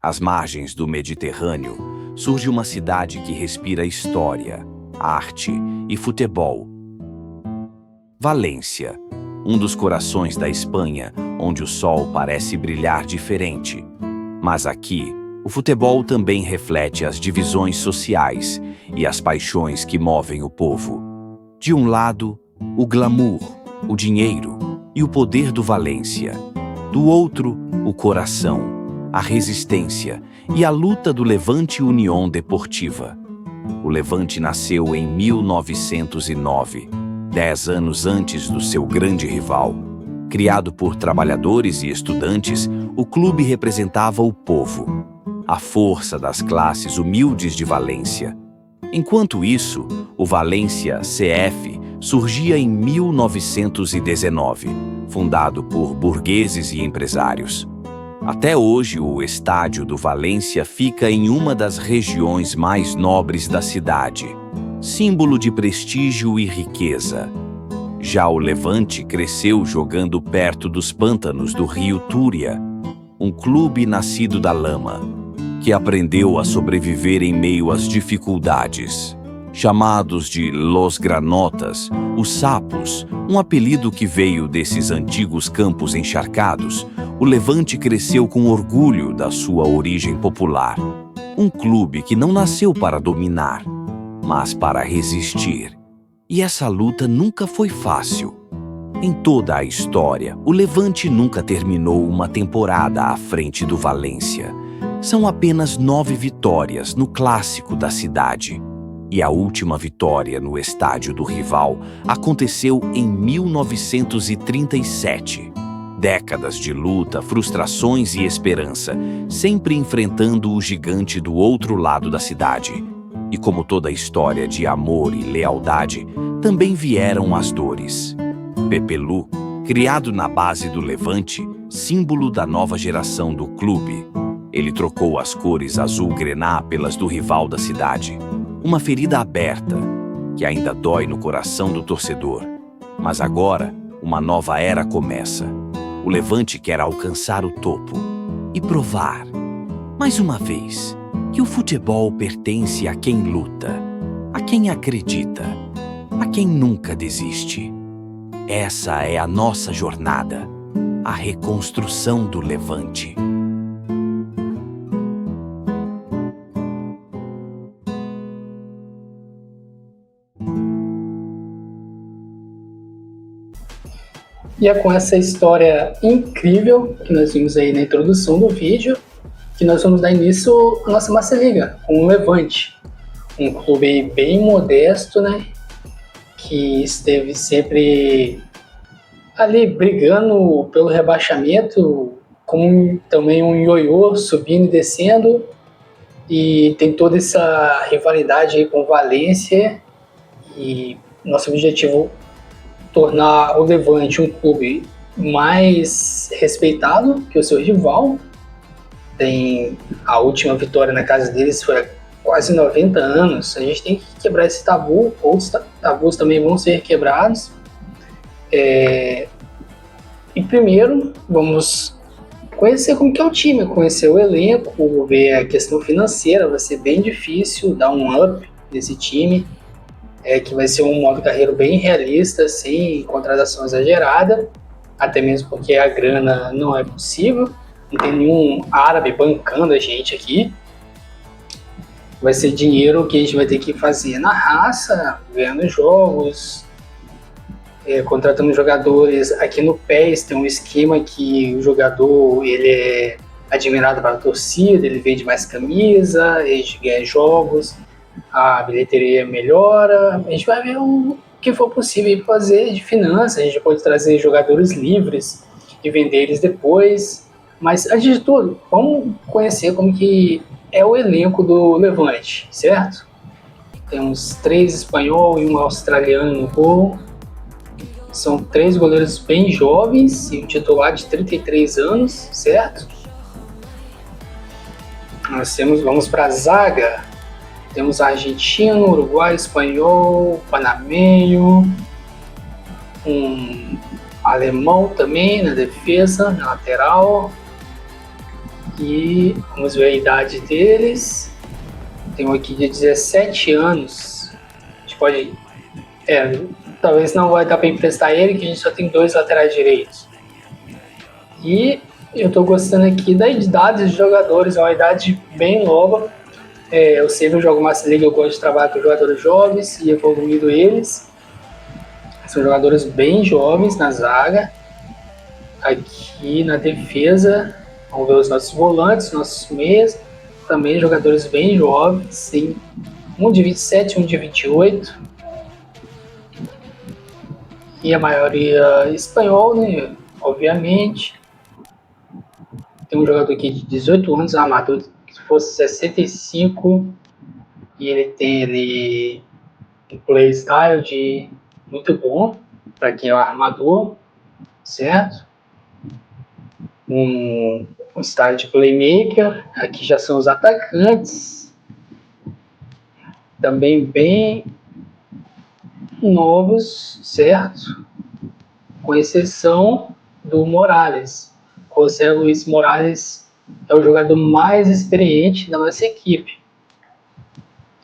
Às margens do Mediterrâneo, surge uma cidade que respira história, arte e futebol. Valência, um dos corações da Espanha, onde o sol parece brilhar diferente. Mas aqui, o futebol também reflete as divisões sociais e as paixões que movem o povo. De um lado, o glamour, o dinheiro e o poder do Valência. Do outro, o coração, a resistência e a luta do Levante Unión Deportiva. O Levante nasceu em 1909, 10 anos antes do seu grande rival. Criado por trabalhadores e estudantes, o clube representava o povo, a força das classes humildes de Valência. Enquanto isso, o Valência CF surgia em 1919, fundado por burgueses e empresários. Até hoje, o estádio do Valência fica em uma das regiões mais nobres da cidade, símbolo de prestígio e riqueza. Já o Levante cresceu jogando perto dos pântanos do rio Túria, um clube nascido da lama, que aprendeu a sobreviver em meio às dificuldades. Chamados de Los Granotas, os Sapos, um apelido que veio desses antigos campos encharcados, o Levante cresceu com orgulho da sua origem popular. Um clube que não nasceu para dominar, mas para resistir. E essa luta nunca foi fácil. Em toda a história, o Levante nunca terminou uma temporada à frente do Valência. São apenas 9 vitórias no clássico da cidade. E a última vitória no estádio do rival aconteceu em 1937. Décadas de luta, frustrações e esperança, sempre enfrentando o gigante do outro lado da cidade. E como toda história de amor e lealdade, também vieram as dores. Pepe Lu, criado na base do Levante, símbolo da nova geração do clube. Ele trocou as cores azul-grená pelas do rival da cidade. Uma ferida aberta, que ainda dói no coração do torcedor. Mas agora, uma nova era começa. O Levante quer alcançar o topo e provar, mais uma vez, que o futebol pertence a quem luta, a quem acredita, a quem nunca desiste. Essa é a nossa jornada, a reconstrução do Levante. E é com essa história incrível que nós vimos aí na introdução do vídeo que nós vamos dar início à nossa Master Liga, com o Levante. Um clube bem modesto, né? Que esteve sempre ali brigando pelo rebaixamento, como também um ioiô subindo e descendo. E tem toda essa rivalidade aí com o Valência. E nosso objetivo tornar o Levante um clube mais respeitado que o seu rival. Tem a última vitória na casa deles foi há quase 90 anos. A gente tem que quebrar esse tabu, outros tabus também vão ser quebrados. E primeiro vamos conhecer como que é o time, conhecer o elenco, ver a questão financeira. Vai ser bem difícil dar um up nesse time. Que vai ser um modo carreira bem realista, sem contratação exagerada, até mesmo porque a grana não é possível, não tem nenhum árabe bancando a gente aqui. Vai ser dinheiro que a gente vai ter que fazer na raça, ganhando jogos, contratando jogadores. Aqui no PES tem um esquema que o jogador ele é admirado pela torcida, ele vende mais camisa, ele ganha jogos, a bilheteria melhora. A gente vai ver o que for possível fazer de finanças. A gente pode trazer jogadores livres e vender eles depois. Mas, antes de tudo, vamos conhecer como que é o elenco do Levante, certo? Temos 3 espanhol e um australiano no gol. São 3 goleiros bem jovens e um titular de 33 anos, certo? Vamos para a zaga. Temos argentino, uruguai, espanhol, panamenho, um alemão também na defesa, na lateral. E vamos ver a idade deles. Tem um aqui de 17 anos. A gente pode... talvez não vai dar para emprestar ele, que a gente só tem 2 laterais direitos. E eu tô gostando aqui da idade dos jogadores, é uma idade bem nova. Eu sempre jogo Master League, eu gosto de trabalhar com jogadores jovens e evoluindo eles. São jogadores bem jovens na zaga. Aqui na defesa, vamos ver os nossos volantes, nossos meias. Também jogadores bem jovens, sim. Um de 27, um de 28. E a maioria espanhol, né? Obviamente. Tem um jogador aqui de 18 anos, armador que fosse 65. E ele tem um playstyle de muito bom para quem é o armador, certo? Um style de playmaker. Aqui já são os atacantes, também bem novos, certo? Com exceção do Morales. O José Luis Morales é o jogador mais experiente da nossa equipe.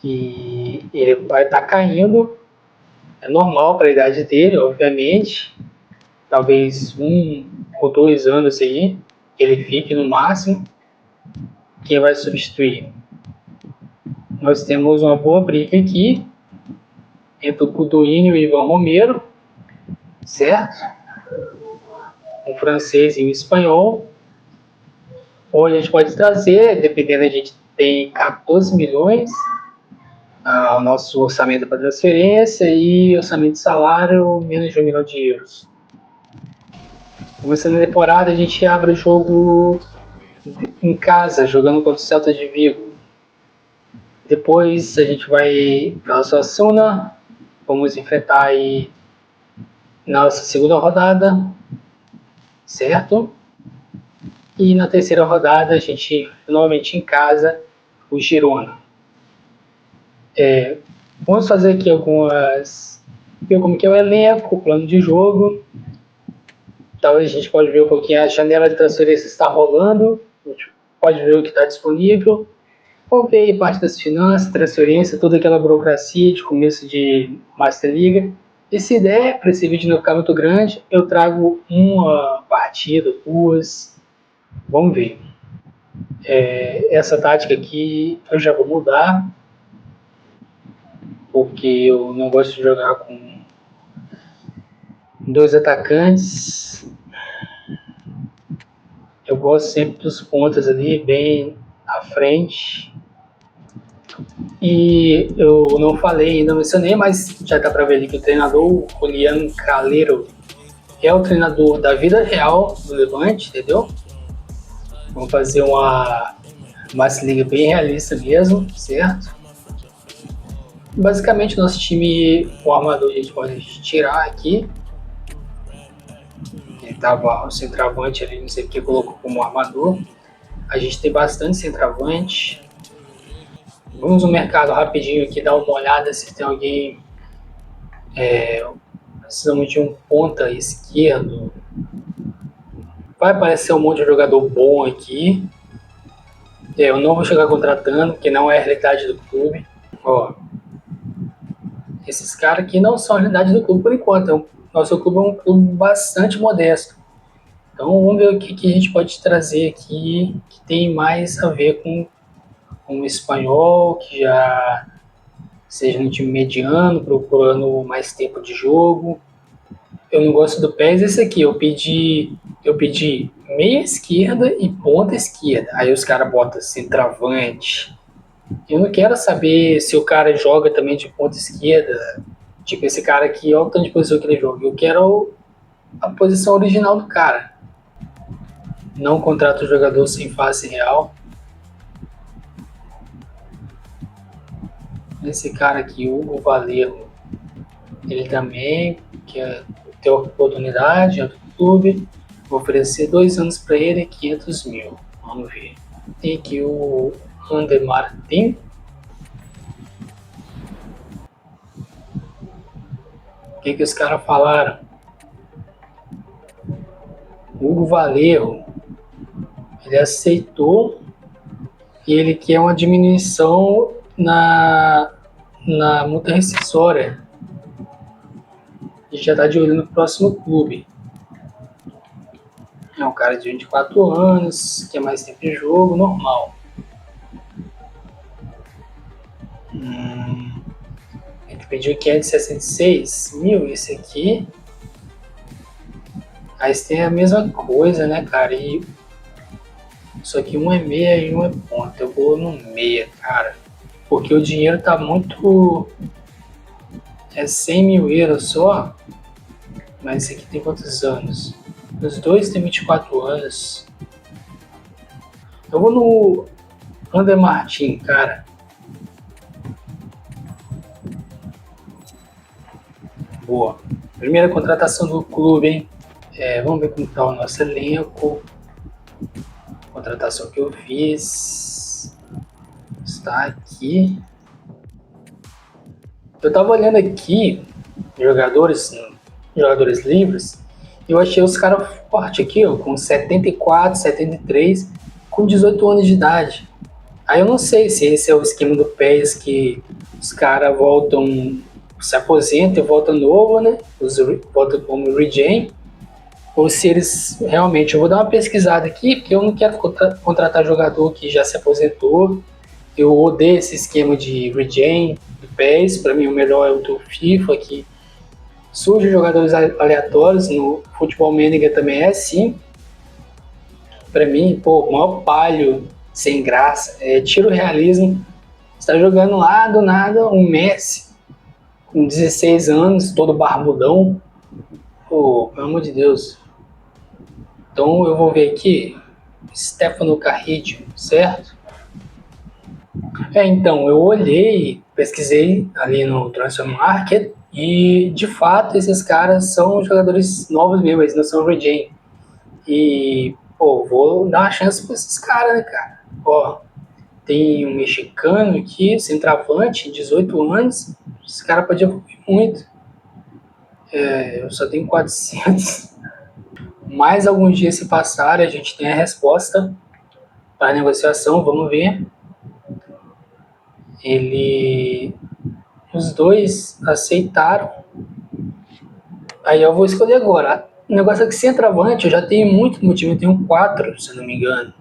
E ele vai estar caindo, é normal para a idade dele, obviamente. Talvez 1 ou 2 anos aí, ele fique no máximo. Quem vai substituir? Nós temos uma boa briga aqui entre o Cuduíno e o Ivan Romero, certo? Um francês e um espanhol. Ou a gente pode trazer, dependendo, a gente tem 14 milhões, o nosso orçamento para transferência e orçamento de salário menos de 1 milhão de euros. Começando a temporada, a gente abre o jogo em casa, jogando contra o Celta de Vigo. Depois a gente vai para o Osasuna, vamos enfrentar aí na nossa segunda rodada, certo? E na terceira rodada a gente, novamente em casa, o Girona. Vamos fazer aqui ver como que é o elenco, o plano de jogo. Talvez a gente pode ver um pouquinho a janela de transferência está rolando, a gente pode ver o que está disponível. Vamos ver aí parte das finanças, transferência, toda aquela burocracia de começo de Master League. E se der, para esse vídeo não ficar muito grande, eu trago uma partida, 2. Vamos ver. Essa tática aqui eu já vou mudar, porque eu não gosto de jogar com 2 atacantes. Eu gosto sempre dos pontas ali, bem à frente. E eu não falei, não mencionei, mas já dá para ver ali que o treinador, o Julián Calero, é o treinador da vida real do Levante, entendeu? Vamos fazer uma Master League bem realista mesmo, certo? Basicamente, nosso time, o armador a gente pode tirar aqui. Ele tava o centroavante ali, não sei porque colocou como armador. A gente tem bastante centroavante. Vamos no mercado rapidinho aqui, dar uma olhada se tem alguém. Precisamos de um ponta esquerdo. Vai aparecer um monte de jogador bom aqui. Eu não vou chegar contratando, porque não é a realidade do clube. Ó, esses caras aqui não são a realidade do clube por enquanto. Nosso clube é um clube bastante modesto. Então vamos ver o que a gente pode trazer aqui que tem mais a ver com o espanhol, que já seja um time mediano, procurando mais tempo de jogo. Eu não gosto do PES esse aqui. Eu pedi meia esquerda e ponta esquerda. Aí os caras botam centroavante. Eu não quero saber se o cara joga também de ponta esquerda. Tipo, esse cara aqui, olha o tanto de posição que ele joga. Eu quero a posição original do cara. Não contrato o jogador sem face real. Esse cara aqui, Hugo Valero, ele também quer ter oportunidade do clube. Vou oferecer 2 anos para ele, 500 mil. Vamos ver. Tem aqui o Ander Martin. O que os caras falaram? Hugo Valero. Ele aceitou e ele quer uma diminuição na multa rescisória. E já está de olho no próximo clube. É um cara de 24 anos, que é mais tempo de jogo, normal. Ele pediu 566 mil, esse aqui. Aí tem a mesma coisa, né, cara? E só que um é meia e um é ponta. Eu vou no meia, cara. Porque o dinheiro tá muito... É 100 mil euros só. Mas esse aqui tem quantos anos? Os dois têm 24 anos. Eu vou no Ander Martin, cara. Boa. Primeira contratação do clube, hein? Vamos ver como tá o nosso elenco. Contratação que eu fiz. Está aqui. Eu tava olhando aqui jogadores livres. E eu achei os caras fortes aqui, ó, com 74, 73, com 18 anos de idade. Aí eu não sei se esse é o esquema do PES, que os caras voltam, se aposentam e voltam novo, né? Voltam como regen. Ou se eles realmente... Eu vou dar uma pesquisada aqui, porque eu não quero contratar jogador que já se aposentou. Eu odeio esse esquema de regen do PES. Para mim o melhor é o do FIFA, que surge jogadores aleatórios. No Futebol Manager também é assim. Para mim, pô, maior palho, sem graça. Tira o realismo. Você tá jogando lá, do nada, um Messi, com 16 anos, todo barbudão. Pô, pelo amor de Deus. Então eu vou ver aqui, Stefano Carrillo, certo? Então, eu olhei, pesquisei ali no Transfer Market e, de fato, esses caras são jogadores novos mesmo, eles não são regen. E, pô, vou dar uma chance pra esses caras, né, cara? Ó, tem um mexicano aqui, centroavante, 18 anos, esse cara pode evoluir muito. Eu só tenho 400. Mais alguns dias se passarem, a gente tem a resposta para a negociação, vamos ver. Os dois aceitaram. Aí eu vou escolher agora. O negócio é que centroavante eu já tenho muito no time, eu tenho 4, se eu não me engano.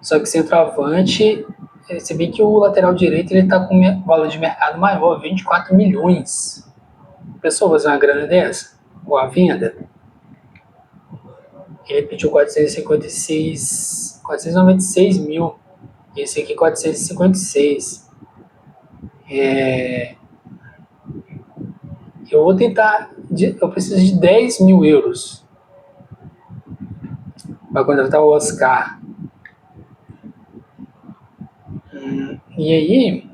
Só que centroavante, você vê que o lateral direito ele tá com valor de mercado maior, 24 milhões. A pessoa fazer uma grana dessa? Ou a venda? Ele pediu 496 mil. Esse aqui 456. Eu vou tentar. Eu preciso de 10 mil euros para contratar o Oscar. E aí,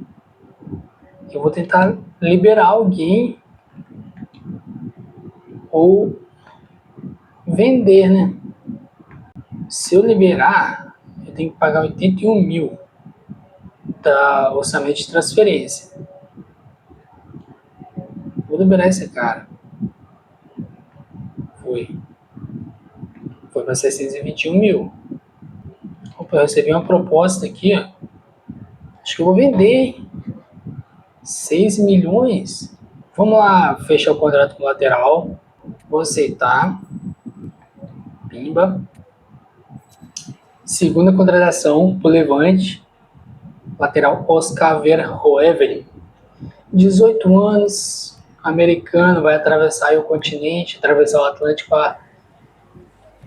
eu vou tentar liberar alguém ou vender, né? Se eu liberar, eu tenho que pagar 81 mil da orçamento de transferência. Vou liberar esse cara. Foi para 621 mil. Opa, eu recebi uma proposta aqui, ó. Acho que eu vou vender. 6 milhões. Vamos lá fechar o contrato com o lateral. Vou aceitar. Pimba. Segunda contratação pro Levante. Lateral Oscar Verhoeven. 18 anos. Americano. Vai atravessar o continente. Atravessar o Atlântico para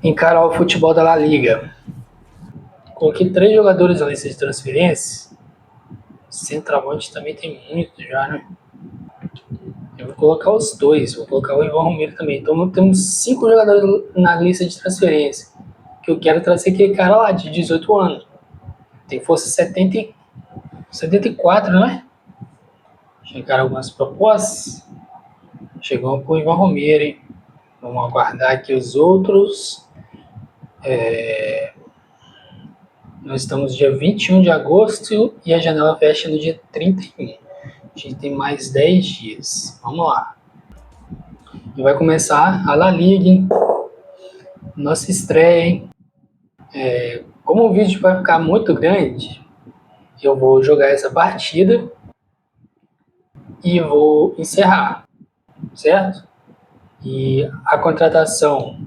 encarar o futebol da La Liga. Coloquei 3 jogadores na lista de transferência. Centroavante também tem muito já, né? Eu vou colocar os 2. Vou colocar o Ivan Romero também. Então temos 5 jogadores na lista de transferência. Que eu quero trazer aquele cara lá de 18 anos. Tem força 74, não é? Chegaram algumas propostas. Chegou com o Ivan Romero, hein? Vamos aguardar aqui os outros. Nós estamos no dia 21 de agosto e a janela fecha no dia 31. A gente tem mais 10 dias. Vamos lá. E vai começar a La Liga, hein? Nossa estreia, hein? Como o vídeo vai ficar muito grande, eu vou jogar essa partida e vou encerrar, certo? E a contratação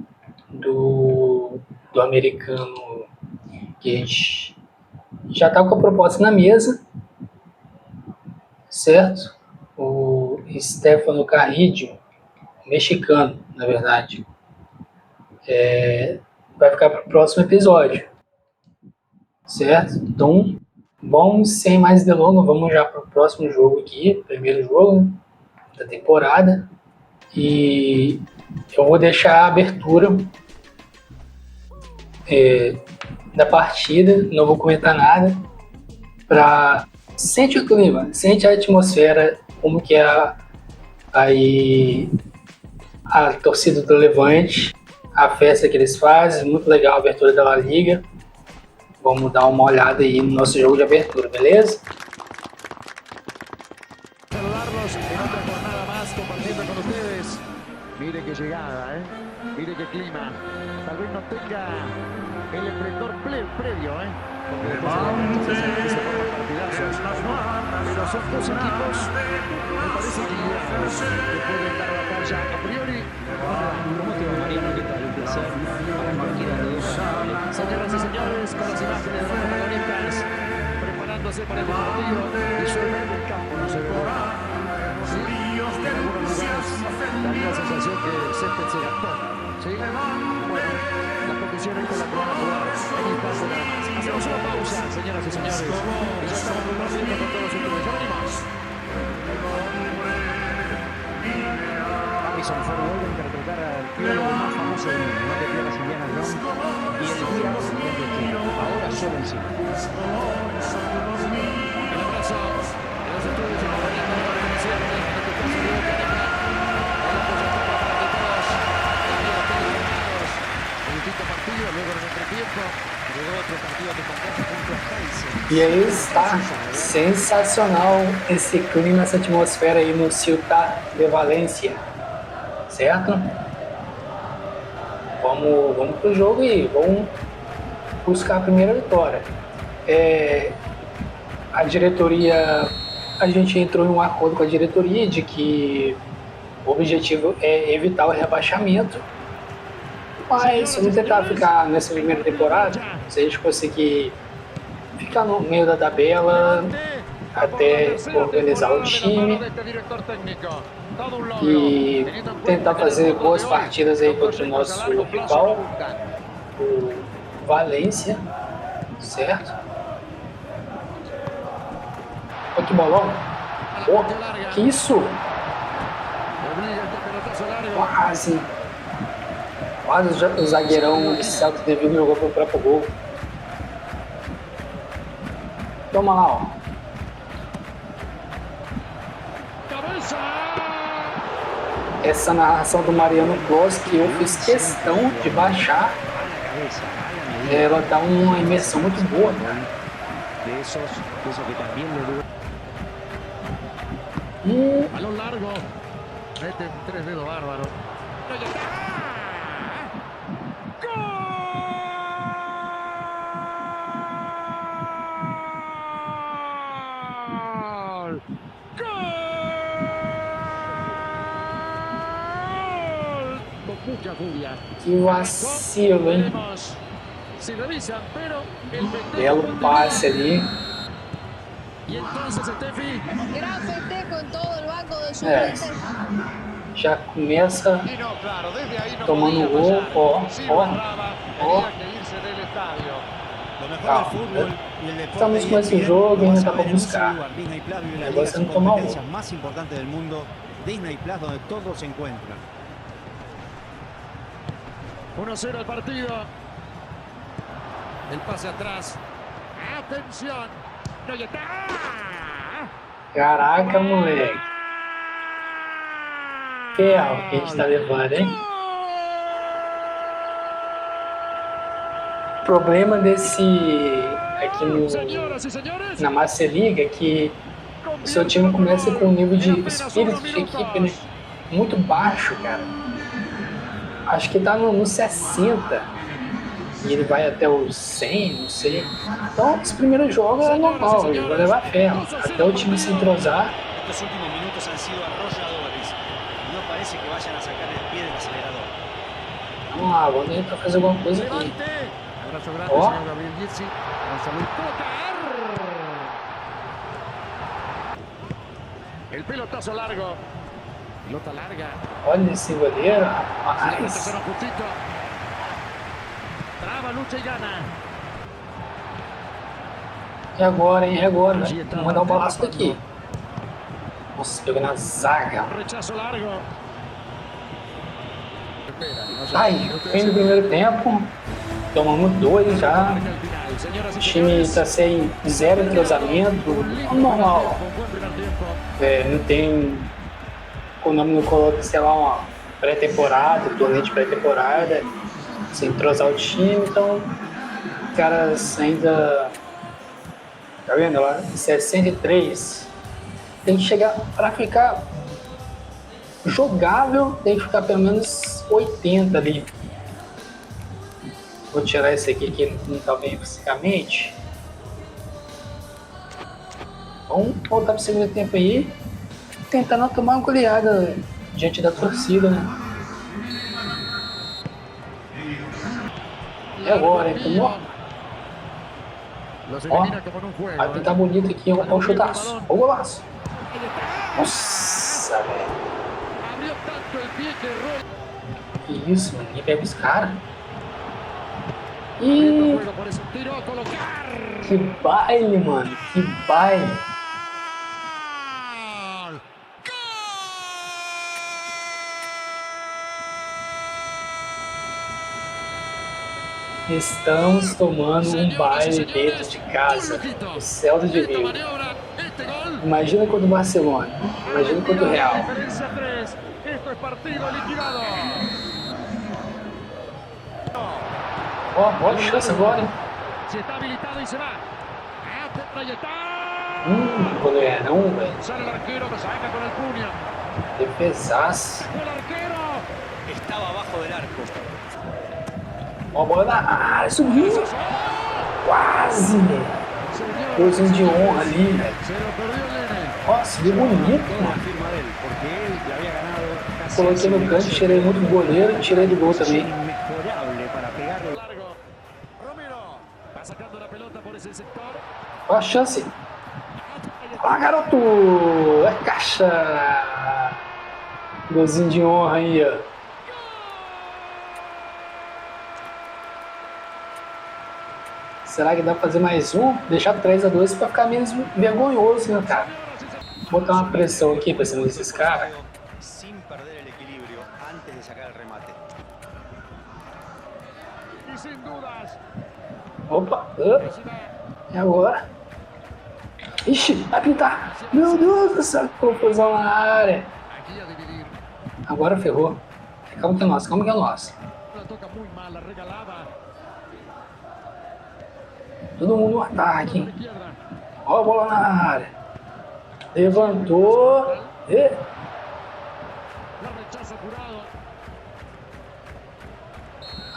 do americano, que a gente já está com a proposta na mesa, certo? O Stefano Carrillo, mexicano, na verdade, vai ficar para o próximo episódio, certo? Então, vamos sem mais delongas, vamos já para o próximo jogo aqui, primeiro jogo da temporada, e eu vou deixar a abertura da partida, não vou comentar nada, para sente o clima, sente a atmosfera, como que é aí a torcida do Levante, a festa que eles fazem, muito legal a abertura da La Liga. Vamos dar uma olhada aí no nosso jogo de abertura, beleza? Saludarlos en otra jornada más compartiendo con ustedes. Mire qué llegada, mire qué clima. Tal vez no tenga el esplendor previo, porque después en la cancha se forman partidazos. Pero son dos equipos, me parece que pueden dar batalla a priori. ¿Cómo te va, Mariano? ¿Qué tal? Un placer para cualquiera de los dos. Señoras y señores, con las imágenes de los protagonistas preparándose para el partido. Visualmente el campo no se ve nada. ¿Sí? En algunos lugares daría la sensación que el césped se gastó. ¿Sí? Bueno, la condición es con la que van a jugar en instante nada más. Hacemos una pausa, señoras y señores. Y ya estamos compartiendo con todos ustedes. Ya venimos. Harrison Ford vuelve a interpretar al biólogo más famoso del mundo. No te pierdas Indiana Jones y el día del destino. Ahora solo en cine. El abrazo de los estudios de Mariano de la Comisión de este caso de Bocanica. El apoyo para que todos estén informados. El distinto partido, luego en el entretiempo. Llegó otro partido de contacto junto a Tyson. E aí está sensacional esse clima, essa atmosfera aí no Ciutat de Valência, certo? Vamos pro jogo e vamos buscar a primeira vitória. A diretoria, a gente entrou em um acordo com a diretoria de que o objetivo é evitar o rebaixamento, mas vamos tentar ficar nessa primeira temporada, se a gente conseguir ficar no meio da tabela até organizar o time e tentar fazer boas partidas aí contra o nosso rival, o Valência, certo? Olha que bolão! Oh, que isso? Quase o zagueirão de Celta de Vigo jogou pro próprio gol. Toma lá, ó. Essa narração do Mariano Clos, que eu fiz questão de baixar, ela dá uma imersão muito boa, cara. Balón largo. Mete tres dedos bárbaro. Que vacilo, hein? Belo passe ali. Já começa tomando um gol, ó. Estamos com esse jogo e ainda dá para buscar. O negócio é não tomar um gol. Disney Plus, donde todo se encuentra. 1-0 el partido. El pase atrás. Atención. No está. Caraca, moleque. Ferro que a gente tá levando, hein? O problema desse aqui na Master League é que o seu time começa com um nível de espírito de equipe, né, muito baixo, cara. Acho que tá no 60. e ele vai até os 100, não sei. Então, esse primeiro jogo é normal, ele vai levar ferro, até o time se entrosar. Estos últimos minutos han sido arrolladores. No parece que vayan a sacar el pie del acelerador. Vamos lá, vamos tentar fazer alguma coisa aqui. Abrazo grande, Ó. señor Gabriel Yetzi. Gonzalo tocar. El pelotazo largo. Pelota larga. Olha esse goleiro, Se rapaz. tercero justito. Traba, lucha y gana. E agora, hein? E agora? Vamos mandar um balaço daqui. Nossa, pegou na zaga. Rechazo largo. Ai, fim do primeiro tempo. Tomamos 2 já. Marca el final, señoras O y time señores. está sem 0 entrosamento. Normal. Con buen primer tiempo. Não tem. O nome não coloca, sei lá, uma pré-temporada, torneio de pré-temporada. Sem entrosar o time, então. Os caras ainda. Tá vendo lá? 63. Tem que chegar para ficar jogável, tem que ficar pelo menos 80 ali. Vou tirar esse aqui que não tá bem fisicamente. Vamos voltar pro segundo tempo aí. Tentar não tomar uma goleada diante da torcida, né? E agora, hein? Tomou? Los Ó, elimina como en un juego. vai tentar bonito aqui, ó o chutaço. Ó o golaço. Nossa, velho. Abrió tanto el pie que erró. Que isso, mano? Ninguém pega os caras. Abriendo Ih, juego por eso. Tiró a colocar. que baile, mano. Que baile. Estamos tomando um baile dentro de casa. O céu do Esta Vigo. maniobra, este gol. Imagina contra o Barcelona. Imagina contra o Real. Diferencia 3. Esto es partido liquidado. Ó, boa chance agora, hein? Si está habilitado y se va. Ahí está. Goleirão, velho. Sale el arquero que saca con el puño. Defesaço. Fue el arquero. Estaba abajo del arco. Ó, bola na área. Subiu. Quase. Señor, Golzinho de honra ali, velho. se lo perdió el nene. Ó, subiu bonito, Toda la mano. firma de él, porque él le había ganado casi Coloquei no canto, tirei muito do goleiro e tirei do gol também. inmejorable para pegarlo. Largo. Romero va sacando la pelota por ese sector. Ó a chance. Ó, garoto. É caixa. Golzinho de honra aí, ó. Será que dá pra fazer mais um? Deixar 3-2 pra ficar menos vergonhoso, né, cara? Vou botar uma pressão aqui pra cima desses caras. Sin perder el equilibrio antes de sacar el remate. Y sin dudas. Opa, e agora? Ixi, vai pintar. Meu Deus do céu, que confusão na área. Aquí a dividir. Agora ferrou. Calma que é nosso, calma que é nosso. La toca muy mal, la regalaba. Todo mundo no ataque, hein? Izquierda. Ó a bola na área. Levantou. E... La rechaza apurado.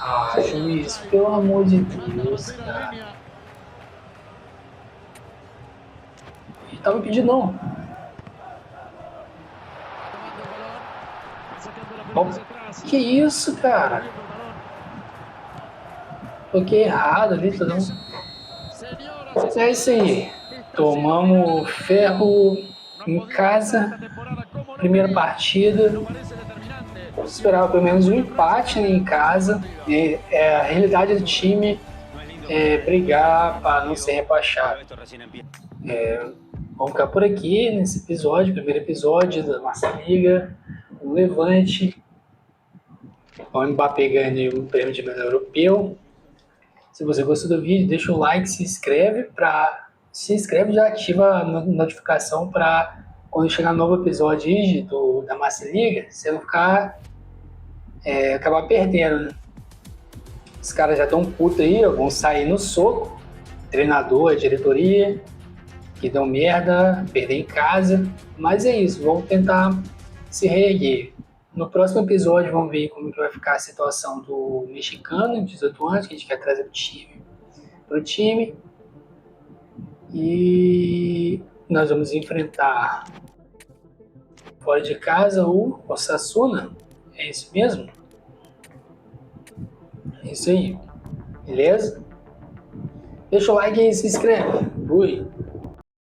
Ah, juiz, pelo amor de Deus, Bandera cara. línea. Ele tava impedidão. Tomando el balón. Va sacando la Ó, pelota hacia atrás. que isso, cara? Perdiendo el balón. Toquei errado ali, todo mundo. Señoras y É isso aí. Tomamos ferro em casa. Primeira partida. parece determinante. Esperava pelo menos um empate, né, em casa. A realidade do time é brigar para não ser rebaixado. Esto recién empieza. Vamos ficar por aqui nesse episódio, primeiro episódio da nossa liga, o Levante. O Mbappé ganha o prêmio de melhor europeu. Se você gostou do vídeo, deixa o like, se inscreve e já ativa a notificação para quando chegar um novo episódio aí da Massa Liga, você não ficar acabar perdendo, né? Os caras já estão putos aí, ó, vão sair no soco. Treinador, diretoria, que dão merda, perder em casa. Mas é isso, vamos tentar se reerguer. No próximo episódio vamos ver como que vai ficar a situação do mexicano de 18 anos, que a gente quer trazer pro time. E nós vamos enfrentar fora de casa o Osasuna. É isso mesmo? É isso aí. Beleza? Deixa o like e se inscreve. Fui.